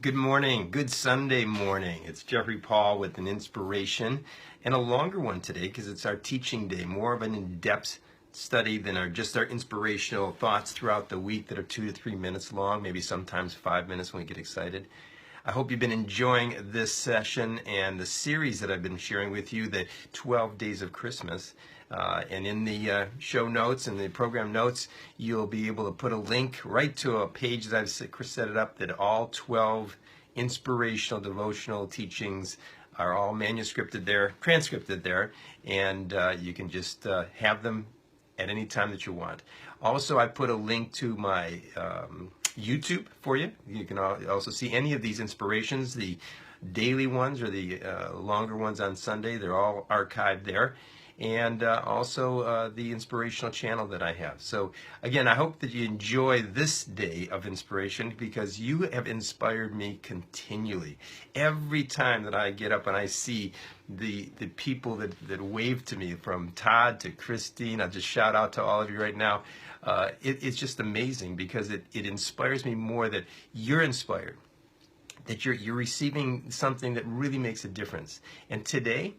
Good morning. Good Sunday morning. It's Jeffrey Paul with an inspiration and a longer one today because it's our teaching day, more of an in-depth study than just our inspirational thoughts throughout the week that are 2 to 3 minutes long, maybe sometimes 5 minutes when we get excited. I hope you've been enjoying this session and the series that I've been sharing with you, the 12 Days of Christmas. And in the show notes and the program notes, you'll be able to put a link right to a page that I've set it up that all 12 inspirational devotional teachings are all manuscripted there, transcripted there, and you can just have them at any time that you want. Also, I put a link to my YouTube for you. You can also see any of these inspirations, the daily ones or the longer ones on Sunday. They're all archived there. And also the inspirational channel that I have. So again, I hope that you enjoy this day of inspiration because you have inspired me continually. Every time that I get up and I see the people that wave to me, from Todd to Christine, I'll just shout out to all of you right now. It's just amazing because it inspires me more that you're inspired, that you're receiving something that really makes a difference. And today,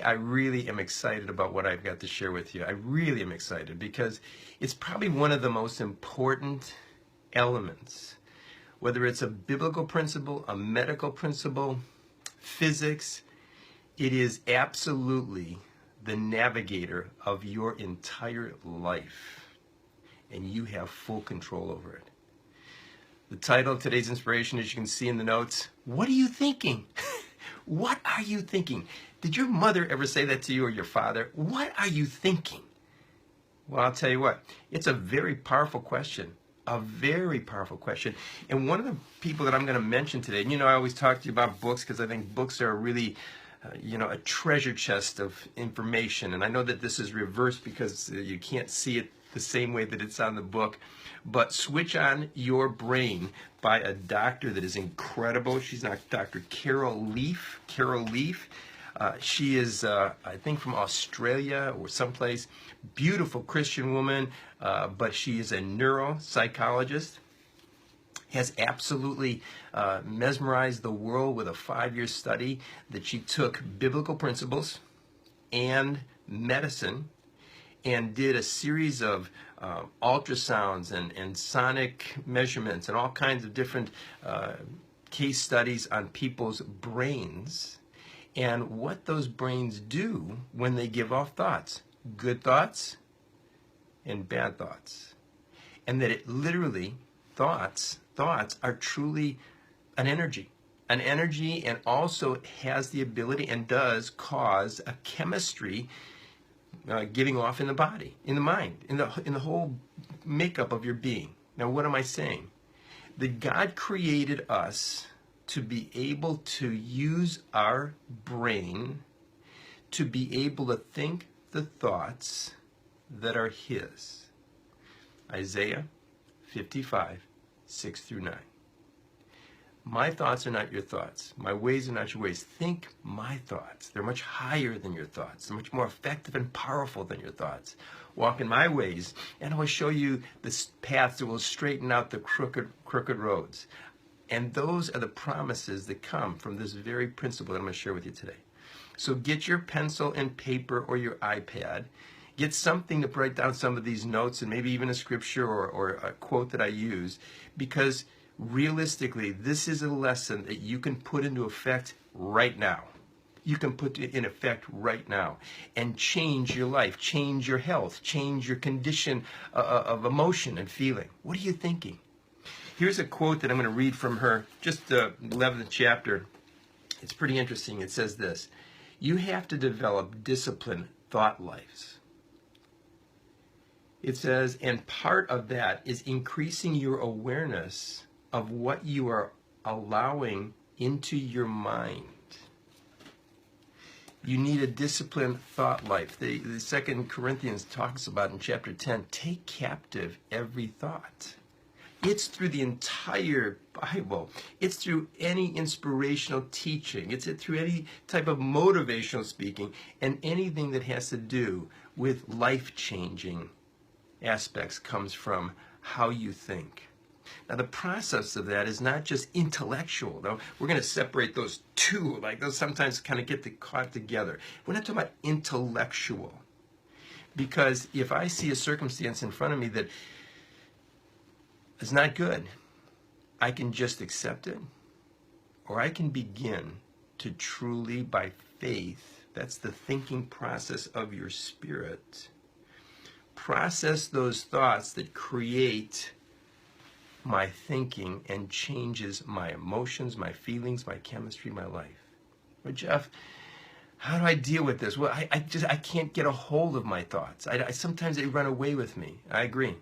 I really am excited about what I've got to share with you. I really am excited because it's probably one of the most important elements, whether it's a biblical principle, a medical principle, physics. It is absolutely the navigator of your entire life, and you have full control over it. The title of today's inspiration, as you can see in the notes, what are you thinking? What are you thinking? Did your mother ever say that to you, or your father? What are you thinking? Well, I'll tell you what, it's a very powerful question, a very powerful question. And one of the people that I'm going to mention today, and I always talk to you about books because I think books are really, a treasure chest of information. And I know that this is reversed because you can't see it the same way that it's on the book. But Switch on Your Brain by a doctor that is incredible. She's not Dr. Carol Leaf. She is, I think, from Australia or someplace. Beautiful Christian woman, but she is a neuropsychologist. Has absolutely mesmerized the world with a 5-year study that she took biblical principles and medicine and did a series of ultrasounds and sonic measurements and all kinds of different case studies on people's brains and what those brains do when they give off thoughts, good thoughts and bad thoughts. And that it literally, thoughts are truly an energy, and also has the ability and does cause a chemistry giving off in the body, in the mind, in the whole makeup of your being. Now, what am I saying? That God created us to be able to use our brain to be able to think the thoughts that are His. Isaiah 55, 6 through 9. My thoughts are not your thoughts. My ways are not your ways. Think my thoughts. They're much higher than your thoughts. They're much more effective and powerful than your thoughts. Walk in my ways, and I will show you the paths that will straighten out the crooked roads. And those are the promises that come from this very principle that I'm going to share with you today. So get your pencil and paper or your iPad. Get something to write down some of these notes and maybe even a scripture or a quote that I use, because realistically, this is a lesson that you can put into effect right now. You can put it in effect right now and change your life, change your health, change your condition of emotion and feeling. What are you thinking? Here's a quote that I'm going to read from her, just the 11th chapter. It's pretty interesting. It says this: you have to develop disciplined thought lives. It says, and part of that is increasing your awareness of what you are allowing into your mind. You need a disciplined thought life. The 2 Corinthians talks about in chapter 10, take captive every thought. It's through the entire Bible. It's through any inspirational teaching. It's through any type of motivational speaking and anything that has to do with life-changing aspects comes from how you think. Now, the process of that is not just intellectual, though. We're going to separate those two, like those sometimes kind of get caught together. We're not talking about intellectual. Because if I see a circumstance in front of me that is not good, I can just accept it, or I can begin to truly, by faith, that's the thinking process of your spirit, process those thoughts that create my thinking and changes my emotions, my feelings, my chemistry, my life. Well, Jeff, how do I deal with this? Well, I can't get a hold of my thoughts. Sometimes they run away with me. I agree.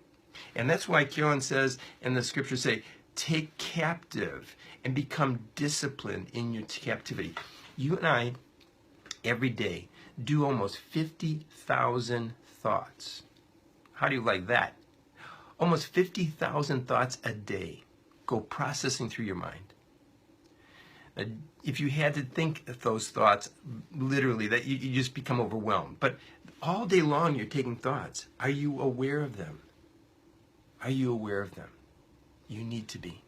And that's why Carolyn says, and the scriptures say, take captive and become disciplined in your captivity. You and I, every day, do almost 50,000 thoughts. How do you like that? Almost 50,000 thoughts a day go processing through your mind. If you had to think those thoughts, literally, that you just become overwhelmed. But all day long you're taking thoughts. Are you aware of them? Are you aware of them? You need to be.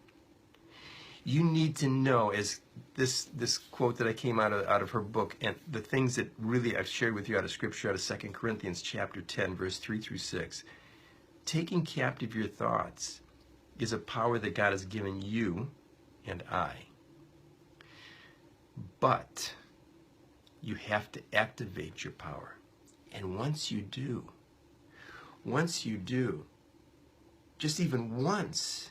You need to know, as this quote that I came out of her book, and the things that really I've shared with you out of Scripture, out of 2 Corinthians chapter 10, verse 3 through 6. Taking captive your thoughts is a power that God has given you and I. But you have to activate your power. And once you do, just even once,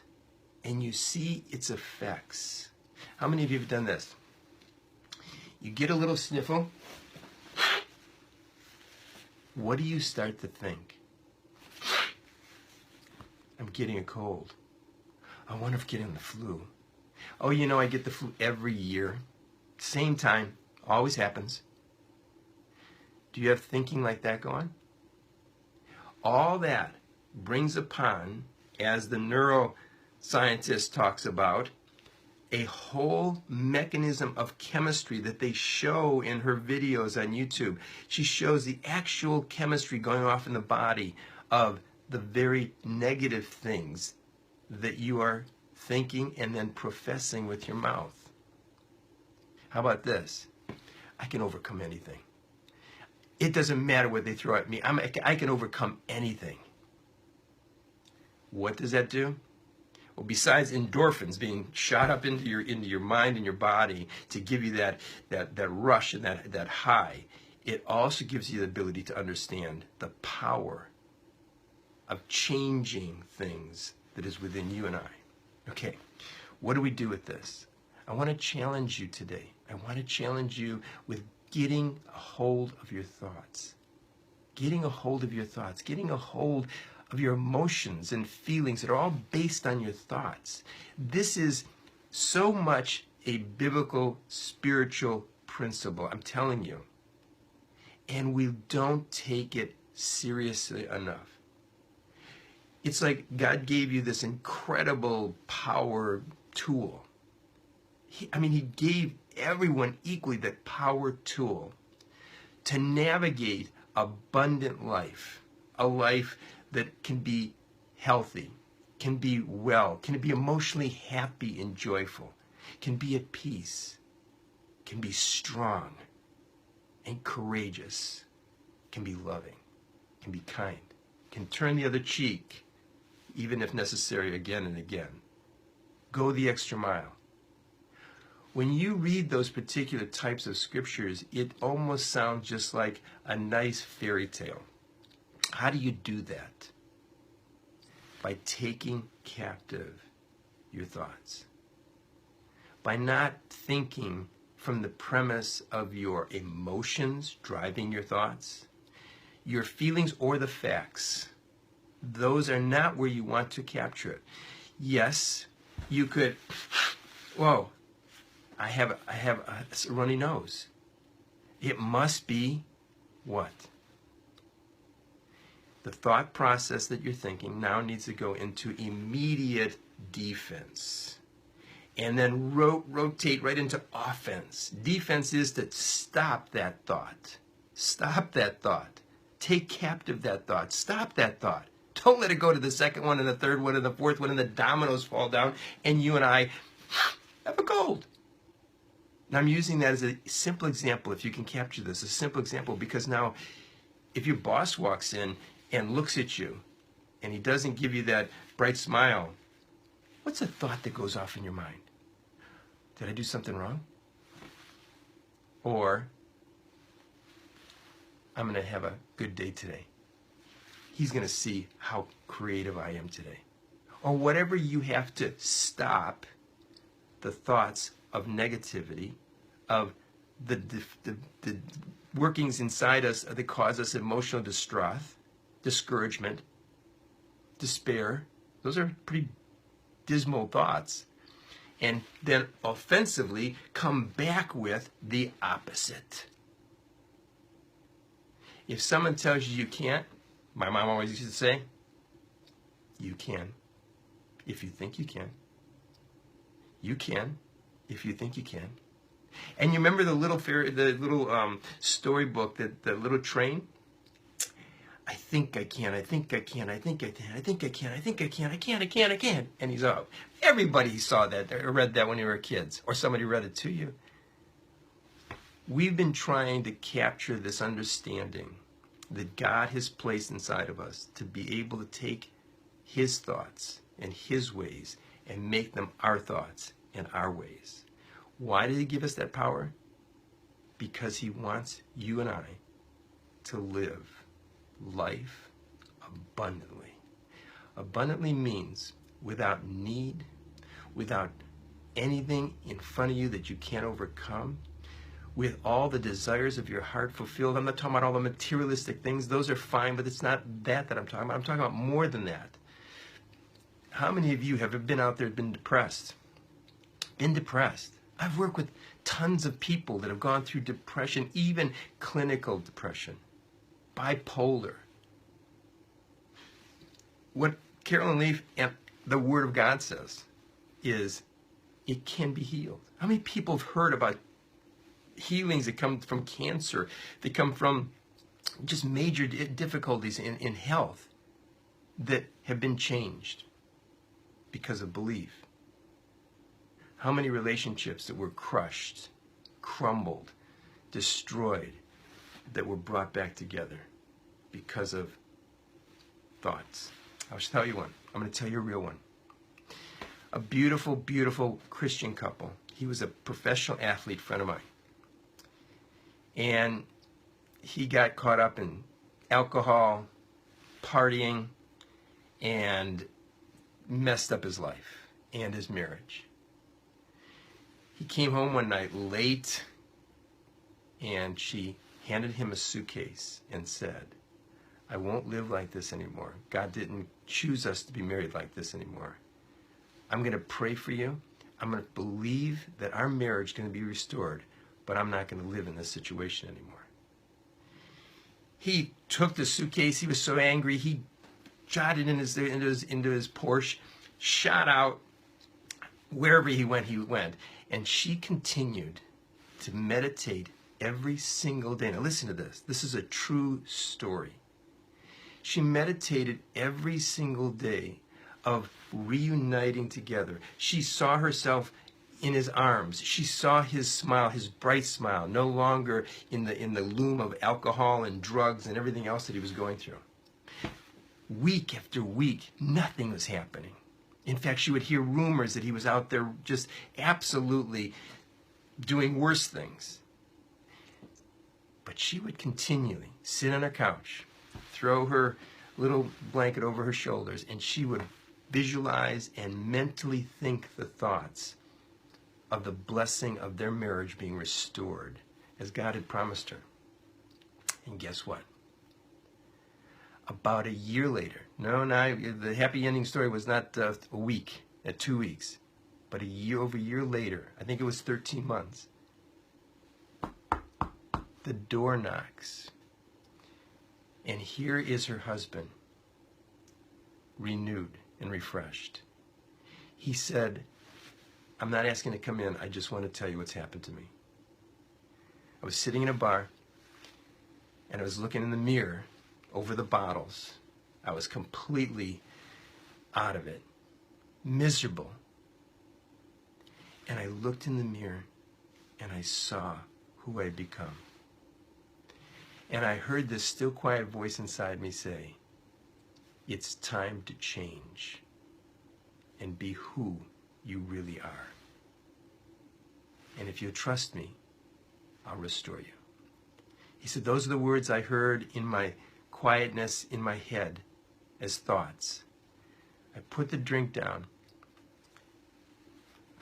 and you see its effects. How many of you have done this? You get a little sniffle. What do you start to think? I'm getting a cold. I wonder if I'm getting the flu. Oh, you know, I get the flu every year. Same time. Always happens. Do you have thinking like that going? All that brings upon, as the neuroscientist talks about, a whole mechanism of chemistry that they show in her videos on YouTube. She shows the actual chemistry going off in the body of the very negative things that you are thinking and then professing with your mouth. How about this? I can overcome anything. It doesn't matter what they throw at me. I can overcome anything. What does that do? Well, besides endorphins being shot up into your mind and your body to give you that rush and that high, it also gives you the ability to understand the power of changing things that is within you and I. Okay, what do we do with this? I want to challenge you today. I want to challenge you with getting a hold of your thoughts. Getting a hold of your thoughts. Getting a hold of your emotions and feelings that are all based on your thoughts. This is so much a biblical, spiritual principle, I'm telling you. And we don't take it seriously enough. It's like God gave you this incredible power tool. He gave everyone equally that power tool to navigate abundant life, a life that can be healthy, can be well, can be emotionally happy and joyful, can be at peace, can be strong and courageous, can be loving, can be kind, can turn the other cheek, even if necessary, again and again. Go the extra mile. When you read those particular types of scriptures, it almost sounds just like a nice fairy tale. How do you do that? By taking captive your thoughts. By not thinking from the premise of your emotions driving your thoughts, your feelings, or the facts. Those are not where you want to capture it. Yes, you could, whoa, I have a runny nose. It must be what? The thought process that you're thinking now needs to go into immediate defense. And then rotate right into offense. Defense is to stop that thought. Stop that thought. Take captive that thought. Stop that thought. Don't let it go to the second one and the third one and the fourth one and the dominoes fall down and you and I have a cold. Now I'm using that as a simple example, if you can capture this, a simple example, because now if your boss walks in and looks at you and he doesn't give you that bright smile, what's a thought that goes off in your mind? Did I do something wrong? Or, I'm going to have a good day today. He's going to see how creative I am today. Or whatever you have to stop the thoughts of negativity, of the workings inside us that cause us emotional distress, discouragement, despair. Those are pretty dismal thoughts. And then offensively come back with the opposite. If someone tells you you can't, my mom always used to say, you can if you think you can. You can if you think you can. And you remember the little storybook, the little train? I think I can, I think I can, I think I can, I think I can, I think I can, I can, I can, I can. And he's out. Everybody saw that or read that when they were kids, or somebody read it to you. We've been trying to capture this understanding that God has placed inside of us to be able to take his thoughts and his ways and make them our thoughts and our ways. Why did he give us that power? Because he wants you and I to live life abundantly. Abundantly means without need, without anything in front of you that you can't overcome, with all the desires of your heart fulfilled. I'm not talking about all the materialistic things. Those are fine, but it's not that I'm talking about. I'm talking about more than that. How many of you have been out there, been depressed? Been depressed. I've worked with tons of people that have gone through depression, even clinical depression, bipolar. What Carolyn Leaf and the Word of God says is it can be healed. How many people have heard about healings that come from cancer, that come from just major difficulties in health that have been changed because of belief? How many relationships that were crushed, crumbled, destroyed, that were brought back together because of thoughts? I'll just tell you one. I'm going to tell you a real one. A beautiful, beautiful Christian couple. He was a professional athlete friend of mine. And he got caught up in alcohol, partying, and messed up his life and his marriage. He came home one night late, and she handed him a suitcase and said, I won't live like this anymore. God didn't choose us to be married like this anymore. I'm going to pray for you. I'm going to believe that our marriage is going to be restored, but I'm not going to live in this situation anymore. He took the suitcase. He was so angry. He shot it into his Porsche, shot out. Wherever he went, And she continued to meditate every single day. Now listen to this. This is a true story. She meditated every single day of reuniting together. She saw herself in his arms. She saw his smile, his bright smile, no longer in the loom of alcohol and drugs and everything else that he was going through. Week after week, nothing was happening. In fact, she would hear rumors that he was out there just absolutely doing worse things. But she would continually sit on her couch, throw her little blanket over her shoulders, and she would visualize and mentally think the thoughts of the blessing of their marriage being restored as God had promised her. And guess what? About a year later, the happy ending story was not a week, 2 weeks, but over a year later, I think it was 13 months, the door knocks, and here is her husband, renewed and refreshed. He said, I'm not asking to come in, I just want to tell you what's happened to me. I was sitting in a bar, and I was looking in the mirror over the bottles. I was completely out of it, miserable. And I looked in the mirror and I saw who I'd become. And I heard this still quiet voice inside me say, it's time to change and be who you really are. And if you trust me, I'll restore you. He said, those are the words I heard in my quietness in my head as thoughts. I put the drink down.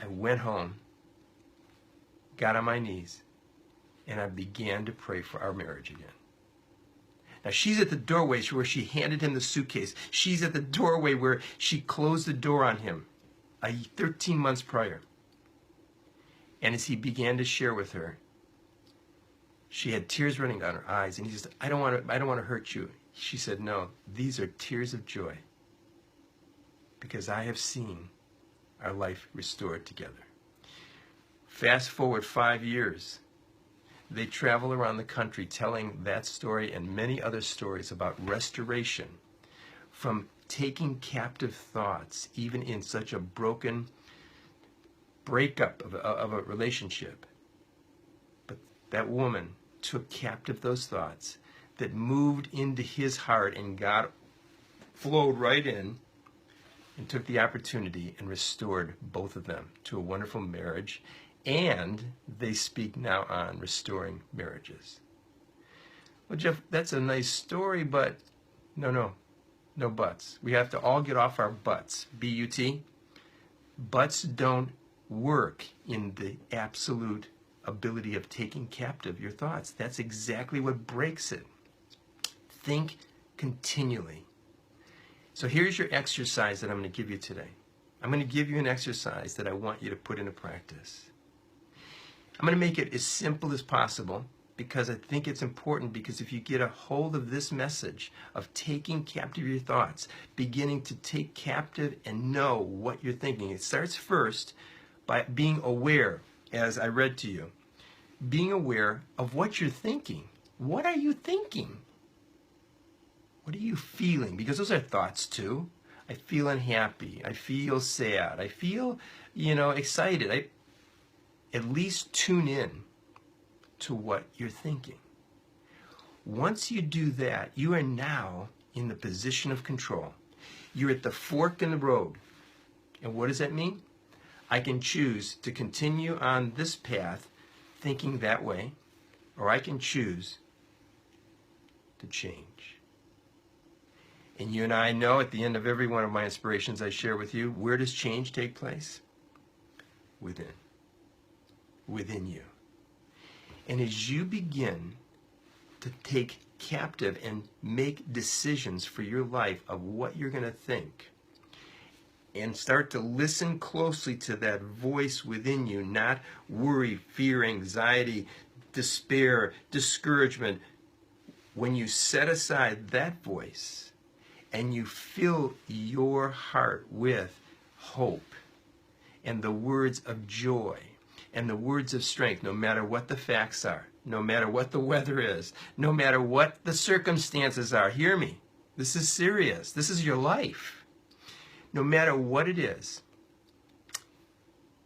I went home, got on my knees, and I began to pray for our marriage again. Now, she's at the doorway where she handed him the suitcase. She's at the doorway where she closed the door on him 13 months prior. And as he began to share with her, she had tears running down her eyes. And he said, I don't want to hurt you. She said, no, these are tears of joy because I have seen our life restored together. Fast forward 5 years. They travel around the country telling that story and many other stories about restoration from taking captive thoughts, even in such a broken breakup of a relationship. But that woman took captive those thoughts that moved into his heart, and God flowed right in and took the opportunity and restored both of them to a wonderful marriage. And they speak now on restoring marriages. Well, Jeff, that's a nice story, but no buts. We have to all get off our butts, B-U-T. Butts don't work in the absolute ability of taking captive your thoughts. That's exactly what breaks it. Think continually. So here's your exercise that I'm going to give you today. I'm going to give you an exercise that I want you to put into practice. I'm going to make it as simple as possible because I think it's important, because if you get a hold of this message of taking captive your thoughts, beginning to take captive and know what you're thinking, it starts first by being aware, as I read to you, being aware of what you're thinking. What are you thinking? What are you feeling? Because those are thoughts too. I feel unhappy. I feel sad. I feel, excited. At least tune in to what you're thinking. Once you do that, you are now in the position of control. You're at the fork in the road. And what does that mean? I can choose to continue on this path thinking that way, or I can choose to change. And you and I know at the end of every one of my inspirations I share with you, where does change take place? Within you. And as you begin to take captive and make decisions for your life of what you're going to think, and start to listen closely to that voice within you, not worry, fear, anxiety, despair, discouragement, when you set aside that voice and you fill your heart with hope and the words of joy and the words of strength, no matter what the facts are, no matter what the weather is, no matter what the circumstances are. Hear me. This is serious. This is your life. No matter what it is,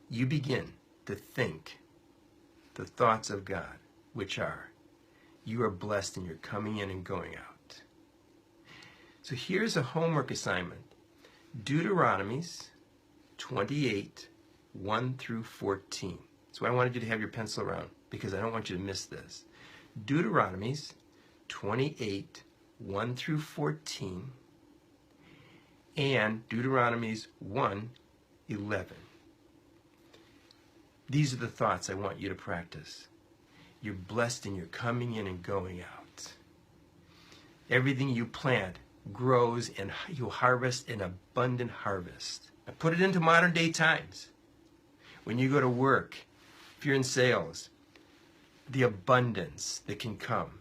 you begin to think the thoughts of God, which are, you are blessed and you're coming in and going out. So here's a homework assignment. Deuteronomy's 28, 1 through 14. So I wanted you to have your pencil around because I don't want you to miss this. Deuteronomy's 28, 1 through 14, and Deuteronomy's 1, 11. These are the thoughts I want you to practice. You're blessed and you're coming in and going out. Everything you plant grows and you'll harvest an abundant harvest. Now put it into modern day times. When you go to work, if you're in sales, the abundance that can come.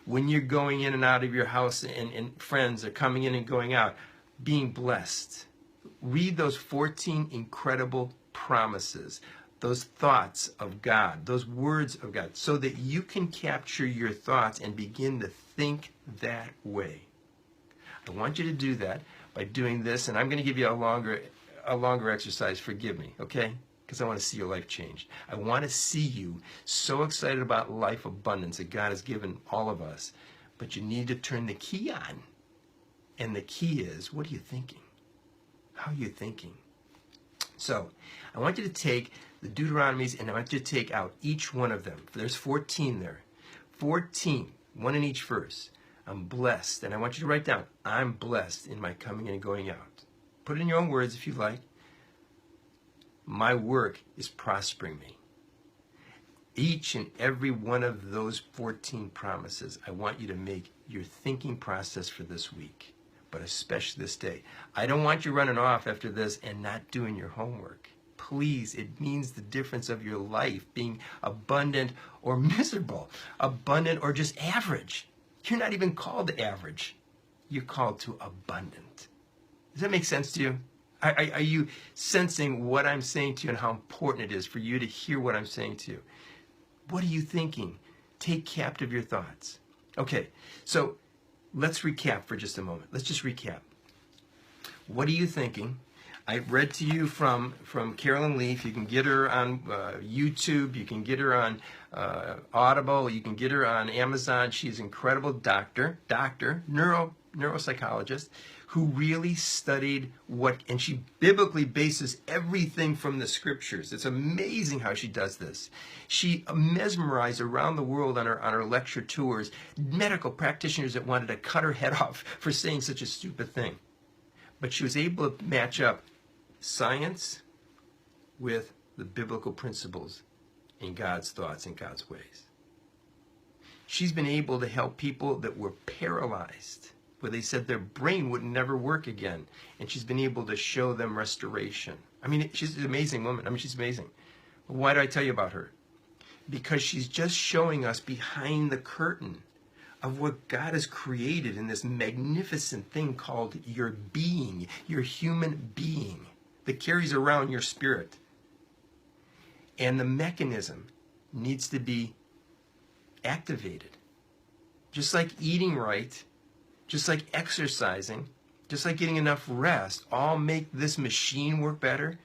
When you're going in and out of your house and friends are coming in and going out, being blessed. Read those 14 incredible promises, those thoughts of God, those words of God, so that you can capture your thoughts and begin to think that way. I want you to do that by doing this, and I'm going to give you a longer exercise. Forgive me, okay? Because I want to see your life changed. I want to see you so excited about life abundance that God has given all of us. But you need to turn the key on. And the key is, what are you thinking? How are you thinking? So, I want you to take the Deuteronomies and I want you to take out each one of them. There's 14 there. 14, one in each verse. I'm blessed. And I want you to write down, I'm blessed in my coming and going out. Put it in your own words if you like. My work is prospering me. Each and every one of those 14 promises, I want you to make your thinking process for this week, but especially this day. I don't want you running off after this and not doing your homework. Please, it means the difference of your life being abundant or miserable, abundant or just average. You're not even called to average. You're called to abundant. Does that make sense to you? Are you sensing what I'm saying to you and how important it is for you to hear what I'm saying to you? What are you thinking? Take captive your thoughts. Okay, so let's recap for just a moment. Let's just recap. What are you thinking? I read to you from Carolyn Leaf. You can get her on YouTube. You can get her on Audible. You can get her on Amazon. She's an incredible doctor, neuropsychologist, who really studied and she biblically bases everything from the scriptures. It's amazing how she does this. She mesmerized around the world on her lecture tours medical practitioners that wanted to cut her head off for saying such a stupid thing. But she was able to match up science with the biblical principles in God's thoughts and God's ways. She's been able to help people that were paralyzed, where they said their brain would never work again. And she's been able to show them restoration. I mean, she's an amazing woman. I mean, she's amazing. Why do I tell you about her? Because she's just showing us behind the curtain of what God has created in this magnificent thing called your being, your human being that carries around your spirit. And the mechanism needs to be activated. Just like eating right, just like exercising, just like getting enough rest, all make this machine work better.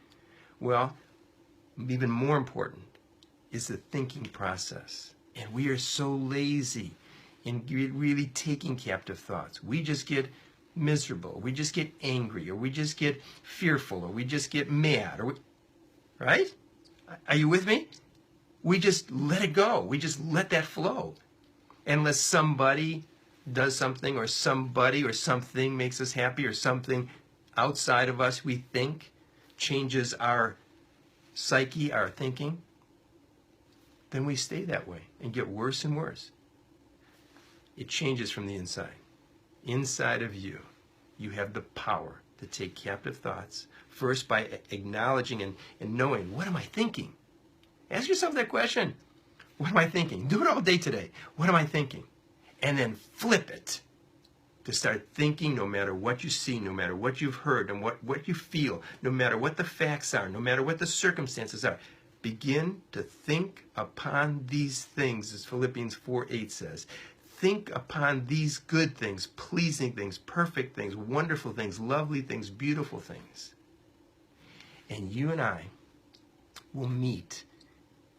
Well, even more important is the thinking process. And we are so lazy in really taking captive thoughts. We just get miserable, we just get angry, or we just get fearful, or we just get mad, right? Are you with me? We just let it go. We just let that flow. Unless somebody does something, or somebody or something makes us happy, or something outside of us we think changes our psyche, our thinking, then we stay that way and get worse and worse. It changes from the inside. Inside of you, you have the power to take captive thoughts, first by acknowledging and knowing, what am I thinking? Ask yourself that question. What am I thinking? Do it all day today. What am I thinking? And then flip it to start thinking, no matter what you see, no matter what you've heard, and what you feel, no matter what the facts are, no matter what the circumstances are. Begin to think upon these things, as Philippians 4:8 says. Think upon these good things, pleasing things, perfect things, wonderful things, lovely things, beautiful things. And you and I will meet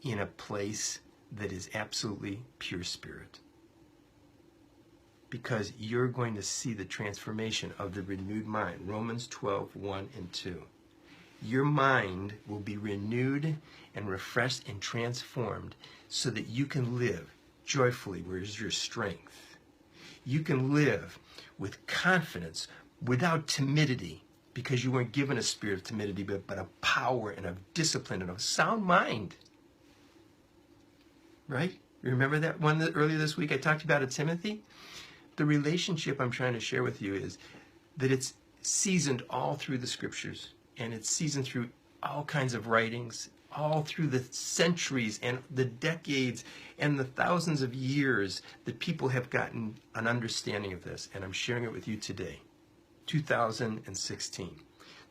in a place that is absolutely pure spirit. Because you're going to see the transformation of the renewed mind. Romans 12:1 and 2. Your mind will be renewed and refreshed and transformed so that you can live joyfully where is your strength. You can live with confidence without timidity, because you weren't given a spirit of timidity, but a power and a discipline and a sound mind. Right? You remember that one that earlier this week I talked about at Timothy? The relationship I'm trying to share with you is that it's seasoned all through the scriptures, and it's seasoned through all kinds of writings, all through the centuries and the decades and the thousands of years that people have gotten an understanding of this. And I'm sharing it with you today, 2016,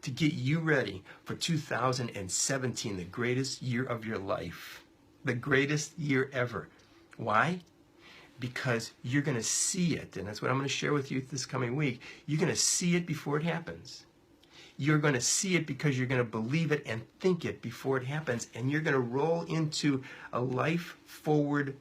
to get you ready for 2017, the greatest year of your life, the greatest year ever. Why? because you're going to see it. And that's what I'm going to share with you this coming week. You're going to see it before it happens. You're going to see it because you're going to believe it and think it before it happens. And you're going to roll into a life forward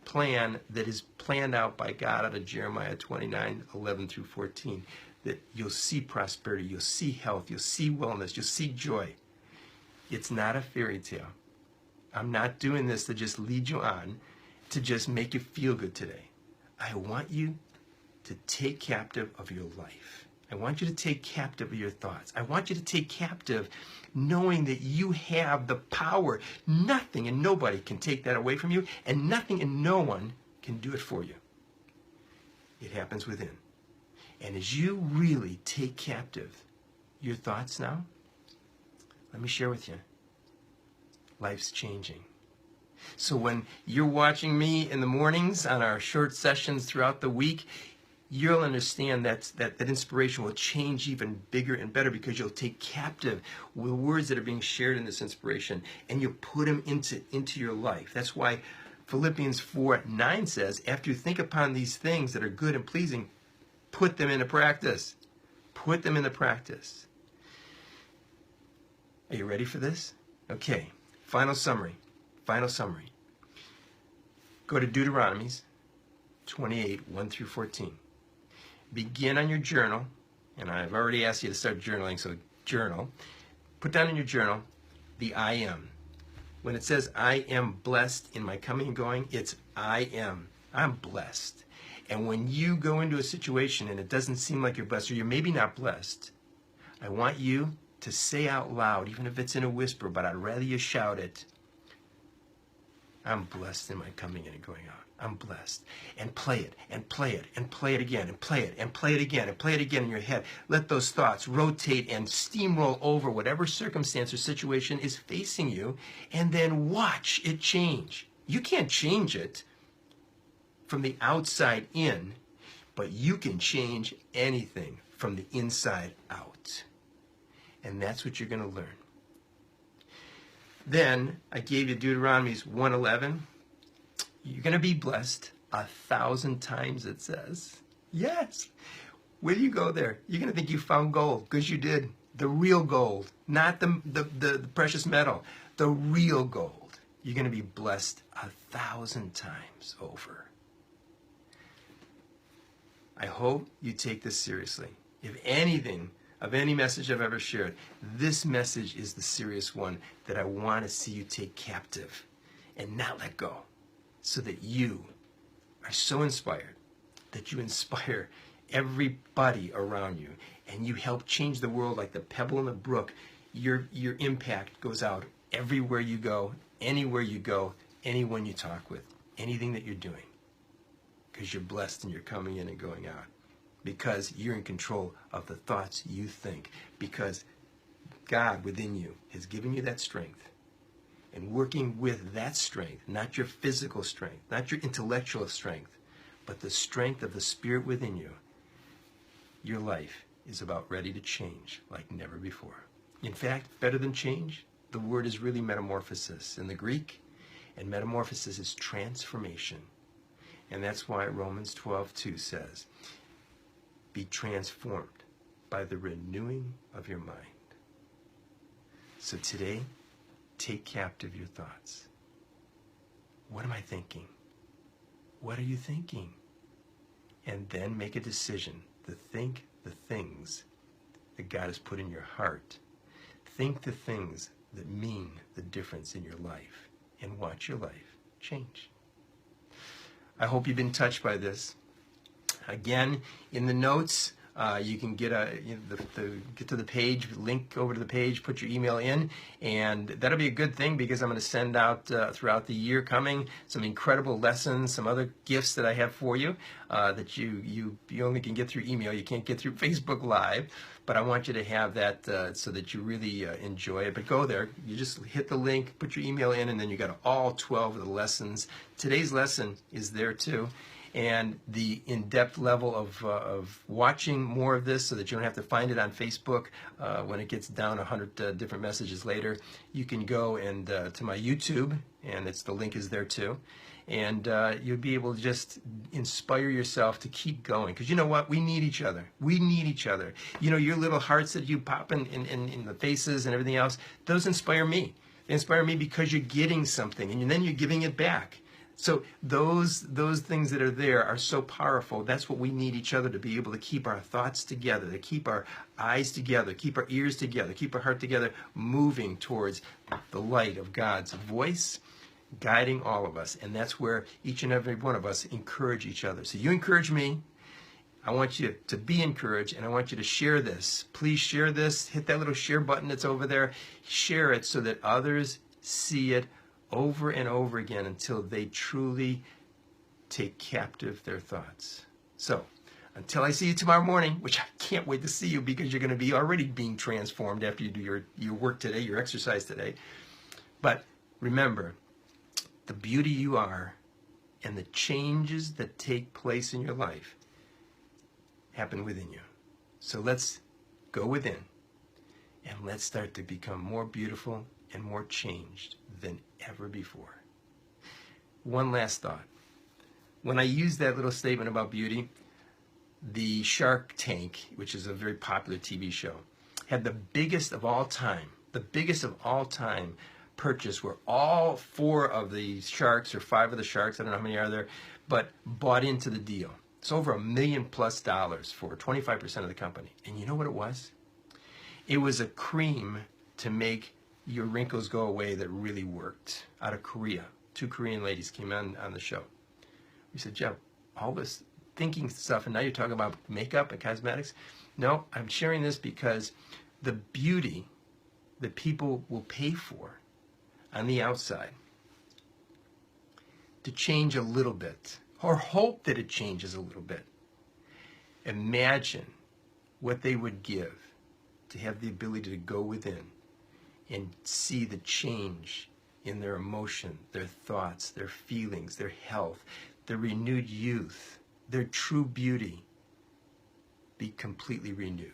plan that is planned out by God out of Jeremiah 29:11-14. That you'll see prosperity, you'll see health, you'll see wellness, you'll see joy. It's not a fairy tale. I'm not doing this to just lead you on, to just make you feel good today. I want you to take captive of your life. I want you to take captive of your thoughts. I want you to take captive knowing that you have the power. Nothing and nobody can take that away from you, and nothing and no one can do it for you. It happens within. And as you really take captive your thoughts now, let me share with you, life's changing. So when you're watching me in the mornings on our short sessions throughout the week, you'll understand that inspiration will change even bigger and better, because you'll take captive the words that are being shared in this inspiration and you'll put them into your life. That's why Philippians 4:9 says, after you think upon these things that are good and pleasing, put them into practice. Put them into practice. Are you ready for this? Okay, final summary. Final summary. Go to Deuteronomy 28:1-14. Begin on your journal, and I've already asked you to start journaling, so journal. Put down in your journal the I am. When it says I am blessed in my coming and going, it's I am. I'm blessed. And when you go into a situation and it doesn't seem like you're blessed, or you're maybe not blessed, I want you to say out loud, even if it's in a whisper, but I'd rather you shout it, I'm blessed in my coming in and going out. I'm blessed. And play it, and play it, and play it again, and play it, and play it again, and play it again in your head. Let those thoughts rotate and steamroll over whatever circumstance or situation is facing you, and then watch it change. You can't change it from the outside in, but you can change anything from the inside out. And that's what you're going to learn. Then I gave you Deuteronomy 1:11. You're going to be blessed 1,000 times, it says. Yes. Will you go there? You're going to think you found gold, because you did. The real gold, not the precious metal. The real gold. You're going to be blessed 1,000 times over. I hope you take this seriously. If anything, of any message I've ever shared, this message is the serious one that I want to see you take captive and not let go, so that you are so inspired that you inspire everybody around you and you help change the world like the pebble in the brook. Your impact goes out everywhere you go, anywhere you go, anyone you talk with, anything that you're doing, because you're blessed and you're coming in and going out. Because you're in control of the thoughts you think. Because God within you has given you that strength. And working with that strength, not your physical strength, not your intellectual strength, but the strength of the Spirit within you, your life is about ready to change like never before. In fact, better than change, the word is really metamorphosis in the Greek. And metamorphosis is transformation. And that's why Romans 12:2 says, be transformed by the renewing of your mind. So today, take captive your thoughts. What am I thinking? What are you thinking? And then make a decision to think the things that God has put in your heart. Think the things that mean the difference in your life, and watch your life change. I hope you've been touched by this. Again, in the notes, you can get get to the page, link over to the page, put your email in, and that'll be a good thing, because I'm going to send out throughout the year coming some incredible lessons, some other gifts that I have for you that you only can get through email. You can't get through Facebook Live, but I want you to have that so that you really enjoy it. But go there, you just hit the link, put your email in, and then you got all 12 of the lessons. Today's lesson is there too. and the in-depth level of watching more of this so that you don't have to find it on Facebook when it gets down 100 different messages later. You can go and to my YouTube, and the link is there too. And you'll be able to just inspire yourself to keep going. Because you know what? We need each other. We need each other. You know, your little hearts that you pop in the faces and everything else, those inspire me. They inspire me because you're getting something, and then you're giving it back. So those things that are there are so powerful. That's what we need each other to be able to keep our thoughts together, to keep our eyes together, keep our ears together, keep our heart together, moving towards the light of God's voice, guiding all of us. And that's where each and every one of us encourage each other. So you encourage me. I want you to be encouraged, and I want you to share this. Please share this. Hit that little share button that's over there. Share it so that others see it over and over again until they truly take captive their thoughts. So until I see you tomorrow morning, which I can't wait to see you because you're going to be already being transformed after you do your work today, your exercise today. But remember, the beauty you are and the changes that take place in your life happen within you. So let's go within and let's start to become more beautiful and more changed than ever before. One last thought. When I used that little statement about beauty, the Shark Tank, which is a very popular TV show, had the biggest of all time purchase where all 4 of the sharks or 5 of the sharks, I don't know how many are there, but bought into the deal. It's over $1 million+ for 25% of the company. And you know what it was? It was a cream to make your wrinkles go away that really worked out of Korea. 2 Korean ladies came on the show. We said, Jeff, all this thinking stuff, and now you're talking about makeup and cosmetics? No, I'm sharing this because the beauty that people will pay for on the outside to change a little bit, or hope that it changes a little bit. Imagine what they would give to have the ability to go within and see the change in their emotion, their thoughts, their feelings, their health, their renewed youth, their true beauty be completely renewed.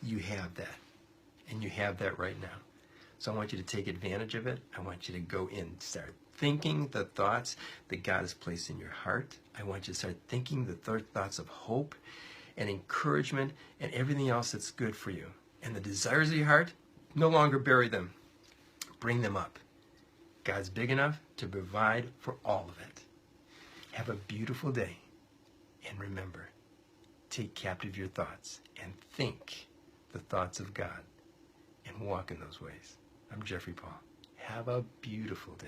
You have that, and you have that right now. So I want you to take advantage of it. I want you to go in, start thinking the thoughts that God has placed in your heart. I want you to start thinking the thoughts of hope and encouragement and everything else that's good for you. And the desires of your heart, no longer bury them. Bring them up. God's big enough to provide for all of it. Have a beautiful day. And remember, take captive your thoughts and think the thoughts of God and walk in those ways. I'm Jeffrey Paul. Have a beautiful day.